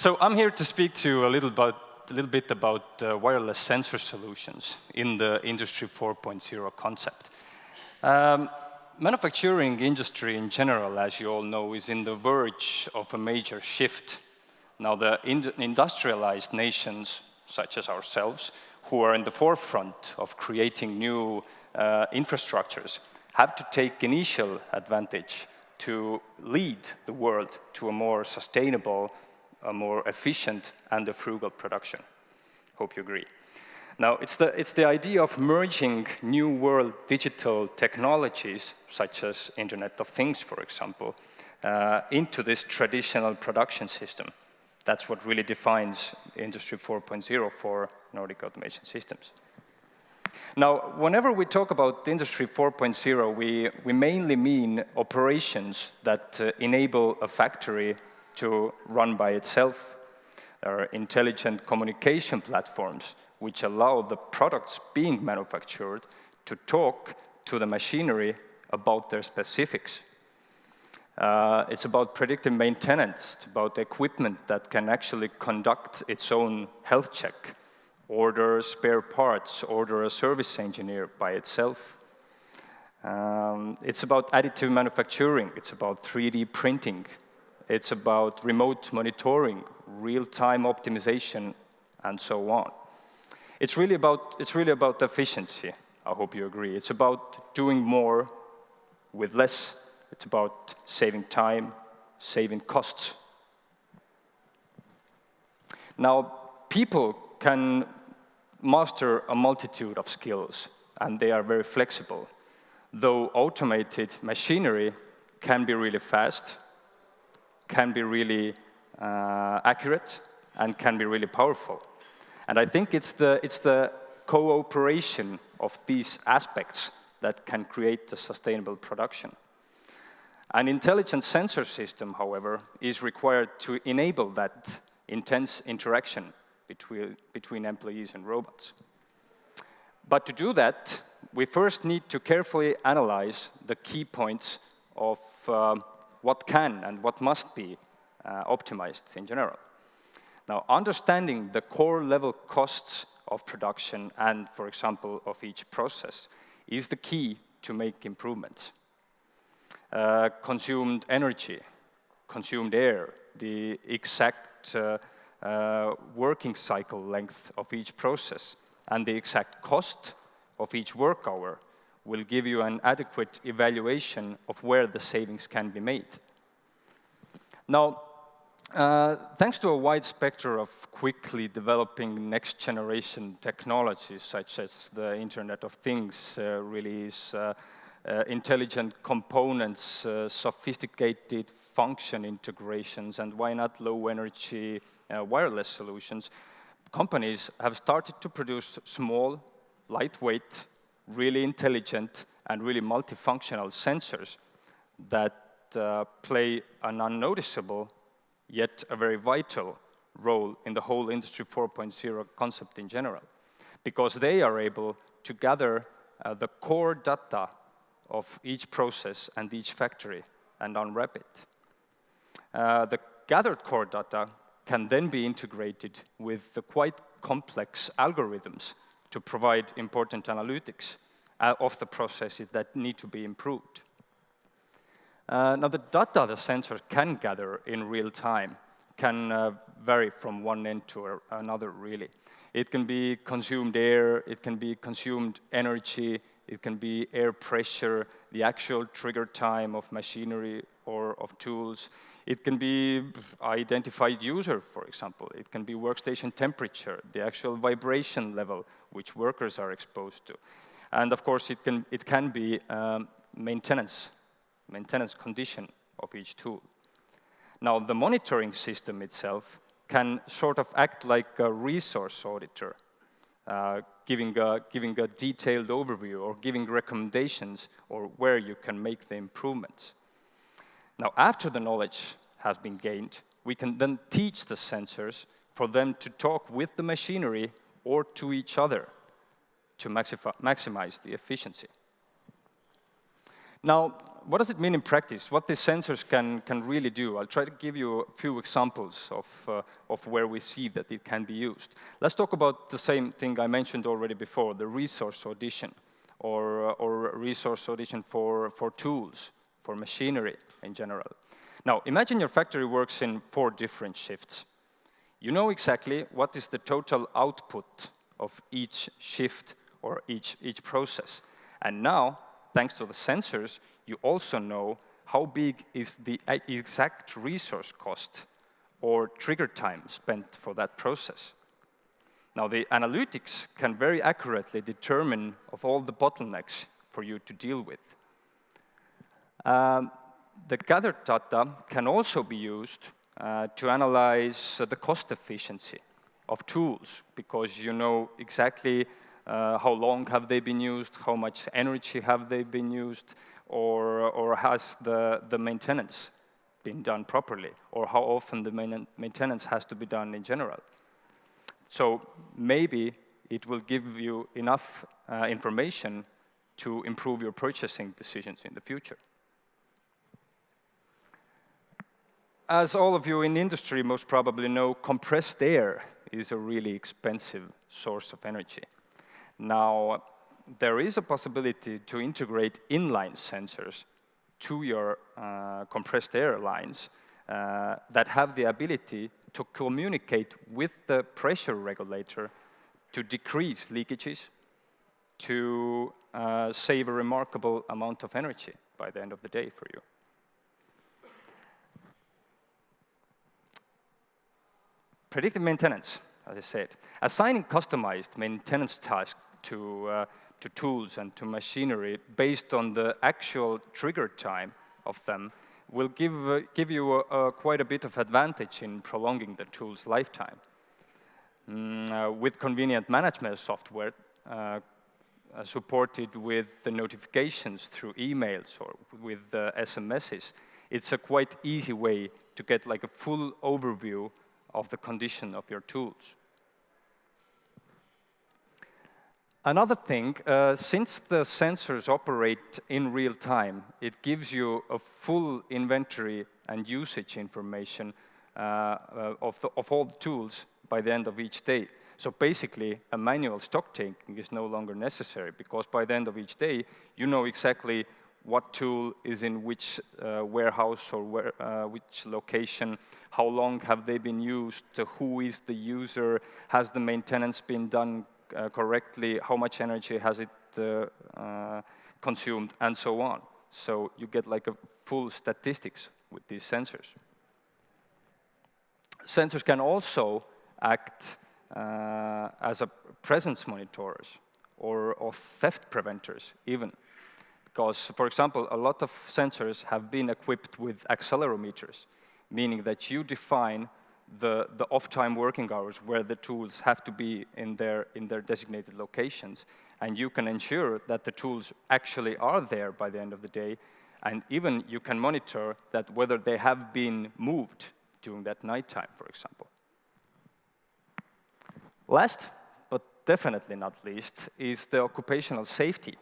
So I'm here to speak to you a little bit about wireless sensor solutions in the Industry 4.0 concept. Manufacturing industry in general, as you all know, is in the verge of a major shift. Now, the industrialized nations, such as ourselves, who are in the forefront of creating new infrastructures, have to take initial advantage to lead the world to a more sustainable, a more efficient, and a frugal production. Hope you agree. Now, it's the idea of merging new world digital technologies, such as Internet of Things, for example, into this traditional production system. That's what really defines Industry 4.0 for Nordic Automation Systems. Now, whenever we talk about Industry 4.0, we mainly mean operations that enable a factory to run by itself. There are intelligent communication platforms which allow the products being manufactured to talk to the machinery about their specifics. It's about predictive maintenance. It's about equipment that can actually conduct its own health check, order spare parts, order a service engineer by itself. It's about additive manufacturing. It's about 3D printing. It's about remote monitoring, real-time optimization, and so on. It's really about efficiency. I hope you agree. It's about doing more with less. It's about saving time, saving costs. Now, people can master a multitude of skills, and they are very flexible, though automated machinery can be really fast, can be really accurate, and can be really powerful. And I think it's the cooperation of these aspects that can create a sustainable production. An intelligent sensor system, however, is required to enable that intense interaction between employees and robots. But to do that, we first need to carefully analyze the key points of what can and what must be optimized in general. Now, understanding the core level costs of production and, for example, of each process is the key to make improvements. Consumed energy, consumed air, the exact working cycle length of each process, and the exact cost of each work hour will give you an adequate evaluation of where the savings can be made. Now, thanks to a wide spectrum of quickly developing next-generation technologies, such as the Internet of Things release, intelligent components, sophisticated function integrations, and why not low-energy wireless solutions, companies have started to produce small, lightweight, really intelligent, and really multifunctional sensors that play an unnoticeable, yet a very vital role in the whole Industry 4.0 concept in general, because they are able to gather the core data of each process and each factory and unwrap it. The gathered core data can then be integrated with the quite complex algorithms to provide important analytics of the processes that need to be improved. Now, the data the sensor can gather in real time can vary from one end to another, really. It can be consumed air, it can be consumed energy, it can be air pressure, the actual trigger time of machinery or of tools. It can be identified user, for example. It can be workstation temperature, the actual vibration level which workers are exposed to. And of course, it can be maintenance condition of each tool. Now, the monitoring system itself can sort of act like a resource auditor, giving a detailed overview or giving recommendations or where you can make the improvements. Now, after the knowledge has been gained, we can then teach the sensors for them to talk with the machinery or to each other to maximize the efficiency. Now, what does it mean in practice? What these sensors can really do? I'll try to give you a few examples of where we see that it can be used. Let's talk about the same thing I mentioned already before, the resource audition, or resource audition for tools, for machinery in general. Now, imagine your factory works in 4 different shifts. You know exactly what is the total output of each shift or each process. And now, thanks to the sensors, you also know how big is the exact resource cost or trigger time spent for that process. Now, the analytics can very accurately determine of all the bottlenecks for you to deal with. The gathered data can also be used to analyze the cost efficiency of tools, because you know exactly how long have they been used, how much energy have they been used, or has the maintenance been done properly, or how often the maintenance has to be done in general. So maybe it will give you enough information to improve your purchasing decisions in the future. As all of you in the industry most probably know, compressed air is a really expensive source of energy. Now, there is a possibility to integrate inline sensors to your compressed air lines that have the ability to communicate with the pressure regulator to decrease leakages, to save a remarkable amount of energy by the end of the day for you. Predictive maintenance, as I said. Assigning customized maintenance tasks to tools and to machinery based on the actual trigger time of them will give you quite a bit of advantage in prolonging the tool's lifetime. With convenient management software supported with the notifications through emails or with SMSs, it's a quite easy way to get like a full overview of the condition of your tools. Another thing, since the sensors operate in real time, it gives you a full inventory and usage information of all the tools by the end of each day. So basically, a manual stock taking is no longer necessary, because by the end of each day, you know exactly what tool is in which warehouse or which location, how long have they been used, who is the user, has the maintenance been done correctly, how much energy has it consumed, and so on. So you get like a full statistics with these sensors. Sensors can also act as a presence monitors or theft preventers even. Because, for example, a lot of sensors have been equipped with accelerometers, meaning that you define the off-time working hours where the tools have to be in their designated locations, and you can ensure that the tools actually are there by the end of the day, and even you can monitor that whether they have been moved during that nighttime, for example. Last, but definitely not least, is the occupational safety.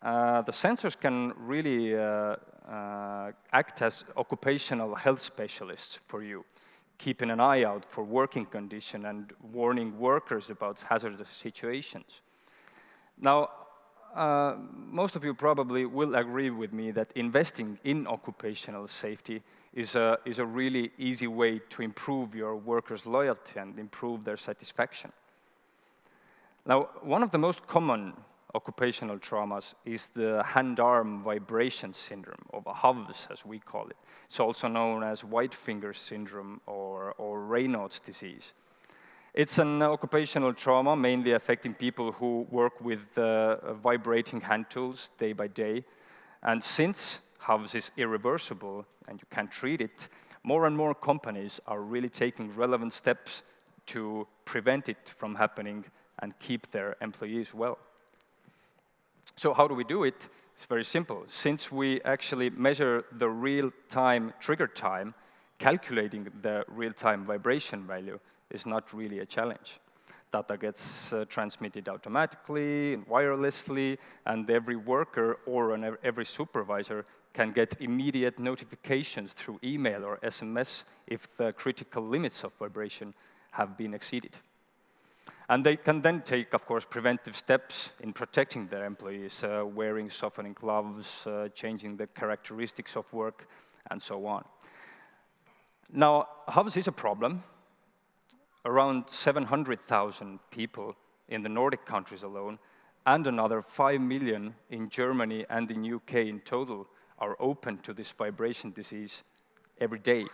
The sensors can really act as occupational health specialists for you, keeping an eye out for working condition and warning workers about hazardous situations. Now, most of you probably will agree with me that investing in occupational safety is a really easy way to improve your workers' loyalty and improve their satisfaction. Now, one of the most common occupational traumas is the hand-arm vibration syndrome, or HAVS as we call it. It's also known as white finger syndrome or Raynaud's disease. It's an occupational trauma mainly affecting people who work with vibrating hand tools day by day. And since HAVS is irreversible and you can't treat it, more and more companies are really taking relevant steps to prevent it from happening and keep their employees well. So how do we do it? It's very simple. Since we actually measure the real-time trigger time, calculating the real-time vibration value is not really a challenge. Data gets transmitted automatically and wirelessly, and every worker or every supervisor can get immediate notifications through email or SMS if the critical limits of vibration have been exceeded. And they can then take, of course, preventive steps in protecting their employees, wearing softening gloves, changing the characteristics of work, and so on. Now, how is this a problem? Around 700,000 people in the Nordic countries alone, and another 5 million in Germany and in UK in total, are open to this vibration disease every day.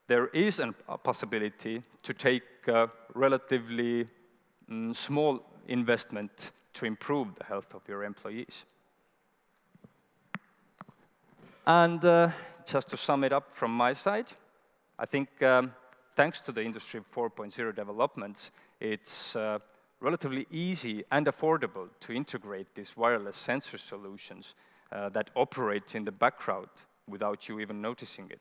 There is a possibility to take a relatively small investment to improve the health of your employees. And just to sum it up from my side, I think thanks to the Industry 4.0 developments, it's relatively easy and affordable to integrate these wireless sensor solutions that operate in the background without you even noticing it.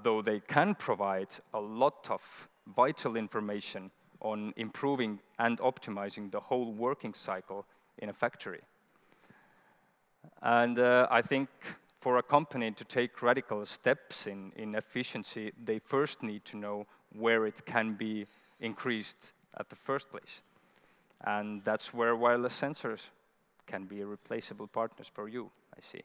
Though they can provide a lot of vital information on improving and optimizing the whole working cycle in a factory. And I think for a company to take radical steps in efficiency, they first need to know where it can be increased at the first place. And that's where wireless sensors can be replaceable partners for you, I see.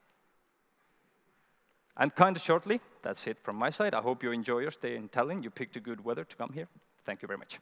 And kind of shortly, that's it from my side. I hope you enjoy your stay in Tallinn. You picked a good weather to come here. Thank you very much.